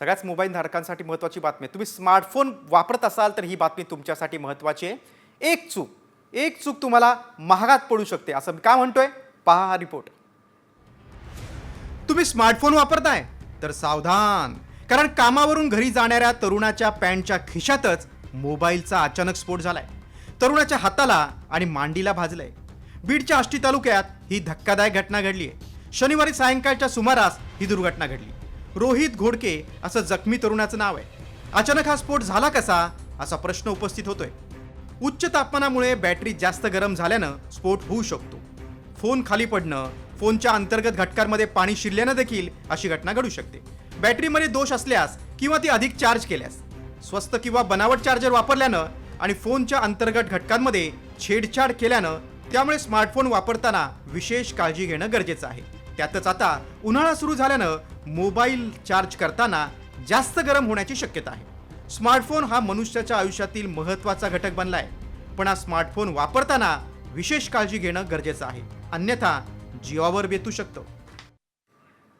सगळ्याच मोबाईल धारकांसाठी महत्त्वाची बातमी आहे. तुम्ही स्मार्टफोन वापरत असाल तर ही बातमी तुमच्यासाठी महत्त्वाची आहे. एक चूक तुम्हाला महागात पडू शकते, असं मी का म्हणतोय पहा हा रिपोर्ट. तुम्ही स्मार्टफोन वापरताय तर सावधान, कारण कामावरून घरी जाणाऱ्या तरुणाच्या पॅन्टच्या खिशातच मोबाईलचा अचानक स्फोट झालाय. तरुणाच्या हाताला आणि मांडीला भाजलंय. बीडच्या आष्टी तालुक्यात ही धक्कादायक घटना घडली आहे. शनिवारी सायंकाळच्या सुमारास ही दुर्घटना घडली. रोहित घोडके असं जखमी तरुणाचं नाव आहे. अचानक हा स्फोट झाला कसा, असा प्रश्न उपस्थित होतोय. उच्च तापमानामुळे बॅटरी जास्त गरम झाल्यानं स्फोट होऊ शकतो. फोन खाली पडणं, फोनच्या अंतर्गत घटकांमध्ये पाणी शिरल्यानं देखील अशी घटना घडू शकते. बॅटरीमध्ये दोष असल्यास किंवा ती अधिक चार्ज केल्यास, स्वस्त किंवा बनावट चार्जर वापरल्यानं आणि फोनच्या अंतर्गत घटकांमध्ये छेडछाड केल्यानं, त्यामुळे स्मार्टफोन वापरताना विशेष काळजी घेणं गरजेचं आहे. त्यातच आता उन्हाळा सुरू झाल्यानं मोबाईल चार्ज करताना जास्त गरम होण्याची शक्यता आहे. स्मार्टफोन हा मनुष्याच्या आयुष्यातील महत्त्वाचा घटक बनलाय, पण हा स्मार्टफोन वापरताना विशेष काळजी घेणं गरजेचं आहे, अन्यथा जीवावर बेतू शकतं.